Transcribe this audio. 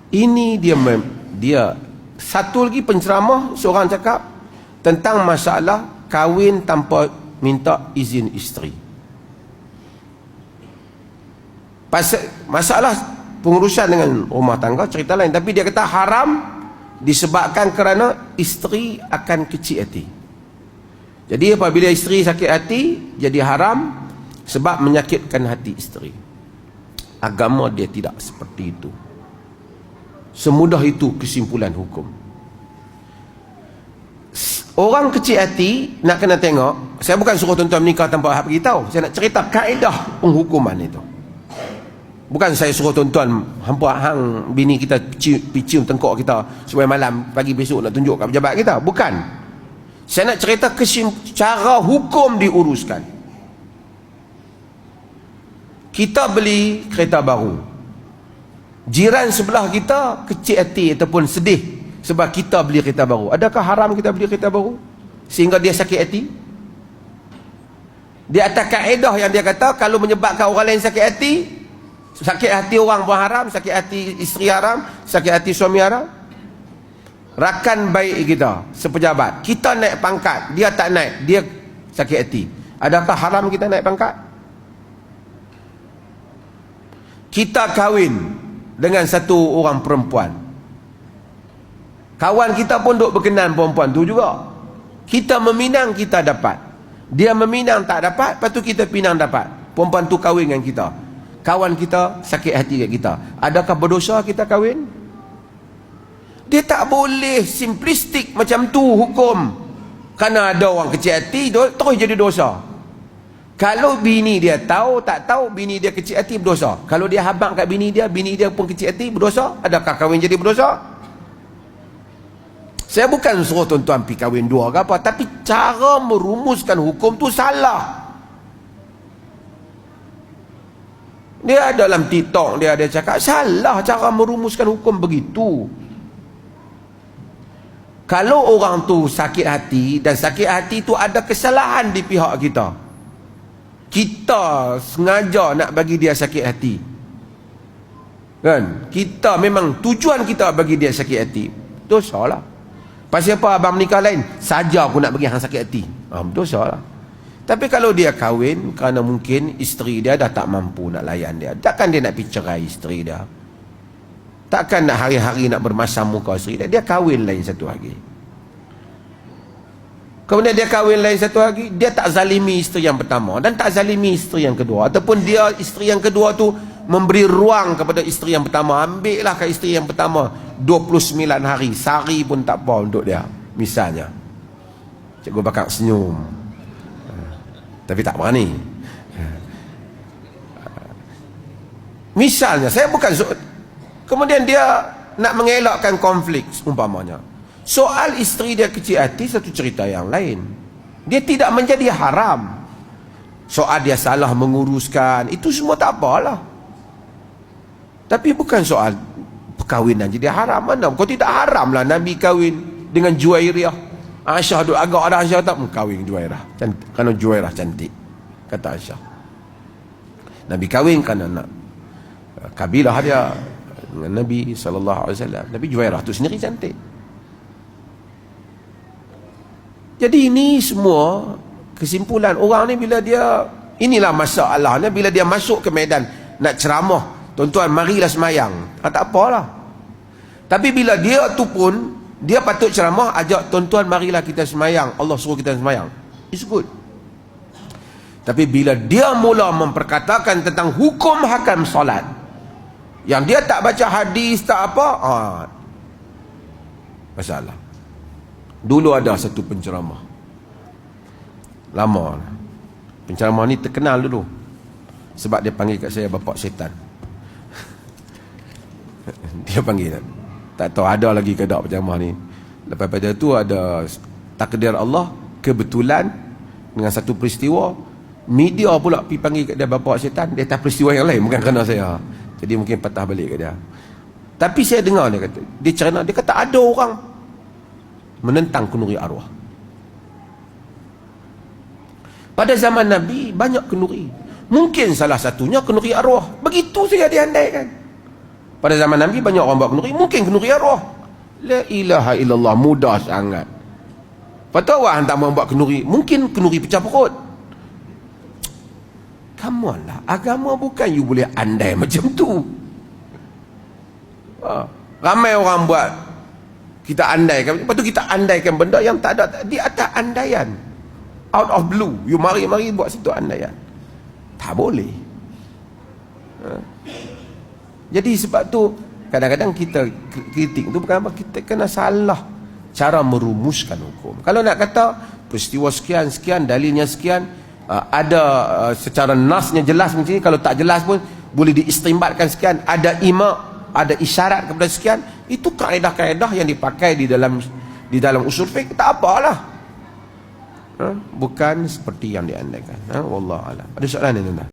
Ini dia satu lagi penceramah, seorang cakap tentang masalah kahwin tanpa minta izin isteri. Masalah pengurusan dengan rumah tangga cerita lain, tapi dia kata haram disebabkan kerana isteri akan kecil hati. Jadi apabila isteri sakit hati, jadi haram sebab menyakitkan hati isteri. Agama dia tidak seperti itu. Semudah itu kesimpulan hukum. Orang kecil hati nak kena tengok. Saya bukan suruh tuan-tuan menikah tanpa hak beritahu. Saya nak cerita kaedah penghukuman itu. Bukan saya suruh tuan-tuan hang bini kita cium tengkok kita supaya malam pagi besok nak tunjuk kat pejabat kita. Bukan. Saya nak cerita cara hukum diuruskan. Kita beli kereta baru. Jiran sebelah kita kecil hati ataupun sedih sebab kita beli kereta baru. Adakah haram kita beli kereta baru sehingga dia sakit hati? Di atas kaedah yang dia kata, kalau menyebabkan orang lain sakit hati orang pun haram, sakit hati isteri haram, sakit hati suami haram. Rakan baik kita sepejabat, kita naik pangkat, dia tak naik, dia sakit hati. Adakah haram kita naik pangkat? Kita kahwin dengan satu orang perempuan, kawan kita pun duk berkenan perempuan tu juga. Kita meminang, kita dapat. Dia meminang tak dapat, lepas tu kita pinang dapat. Perempuan tu kahwin dengan kita. Kawan kita sakit hati kat kita. Adakah berdosa kita kahwin? Dia tak boleh simplistik macam tu hukum. Kerana ada orang kecil hati terus jadi dosa. Kalau bini dia tahu, tak tahu, bini dia kecil hati berdosa. Kalau dia habang kat bini dia pun kecil hati berdosa. Adakah kahwin jadi berdosa? Saya bukan suruh tuan-tuan pergi kahwin dua ke apa, tapi cara merumuskan hukum tu salah. Dia dalam TikTok dia ada cakap salah cara merumuskan hukum begitu. Kalau orang tu sakit hati, dan sakit hati tu ada kesalahan di pihak kita, kita sengaja nak bagi dia sakit hati, kan? Kita memang tujuan kita bagi dia sakit hati, dosa lah. Pasal apa abang menikah lain? Saja aku nak bagi hang sakit hati, dosa lah. Tapi kalau dia kahwin kerana mungkin isteri dia dah tak mampu nak layan dia, takkan dia nak pergi cerai isteri dia, takkan nak hari-hari nak bermasam muka isteri dia. Dia kahwin lain satu hari, kemudian dia kahwin lain satu hari, dia tak zalimi isteri yang pertama dan tak zalimi isteri yang kedua, ataupun dia isteri yang kedua tu memberi ruang kepada isteri yang pertama. Ambil lah ke isteri yang pertama 29 hari, sehari pun tak apa untuk dia, misalnya. Cikgu bakal senyum, tapi tak berani. Misalnya, saya bukan kemudian dia nak mengelakkan konflik umpamanya. Soal isteri dia kecil hati satu cerita yang lain. Dia tidak menjadi haram. Soal dia salah menguruskan, itu semua tak apalah. Tapi bukan soal perkahwinan jadi haram. Mana kau tidak haram lah Nabi kahwin dengan Juwairiyah. Aisyah duk agak ada, Aisyah tak kahwin Juwairiyah kerana Juwairiyah cantik, kata Aisyah. Nabi kahwin kerana nak kabilah dia dengan Nabi SAW. Nabi Juwairiyah tu sendiri cantik. Jadi ini semua kesimpulan orang ni bila dia, inilah masalahnya bila dia masuk ke medan nak ceramah, tuan-tuan marilah semayang, tak apalah. Tapi bila dia tu pun dia patut ceramah, ajak tuan-tuan marilah kita semayang, Allah suruh kita semayang, it's good. Tapi bila dia mula memperkatakan tentang hukum hakam solat, yang dia tak baca hadis tak apa, masalah. Dulu ada satu penceramah, lama penceramah ni terkenal dulu sebab dia panggil kat saya bapak syaitan. Dia panggil, tak tahu ada lagi ke tak penceramah ni. Lepas pada tu ada takdir Allah, kebetulan dengan satu peristiwa, media pula pergi panggil kat dia bapak syaitan. Dia tak peristiwa yang lain, bukan kerana saya, jadi mungkin patah balik kat dia. Tapi saya dengar dia kata, dia cerita, dia kata ada orang menentang kenduri arwah. Pada zaman Nabi banyak kenduri, mungkin salah satunya kenduri arwah. Begitu saja diandaikan. Pada zaman Nabi banyak orang buat kenduri, mungkin kenduri arwah. La ilaha illallah, mudah sangat. Lepas tu awak hantar orang buat kenduri, mungkin kenduri pecah perut. Come on lah, agama bukan you boleh andai macam tu. Ramai orang buat, kita andaikan, lepas tu kita andaikan benda yang tak ada di atas andaian. Out of blue, you mari-mari buat situ andaian. Tak boleh. Jadi sebab tu kadang-kadang kita kritik tu bukan apa, kita kena salah cara merumuskan hukum. Kalau nak kata peristiwa sekian dalilnya sekian, ada secara nasnya jelas macam ni, kalau tak jelas pun boleh diistimbatkan sekian, ada ada isyarat kepada sekian, itu kaedah-kaedah yang dipakai di dalam usul fiqh, tak apalah. Bukan seperti yang diandaikan. Wallahu a'lam. Ada soalan ni tuan-tuan?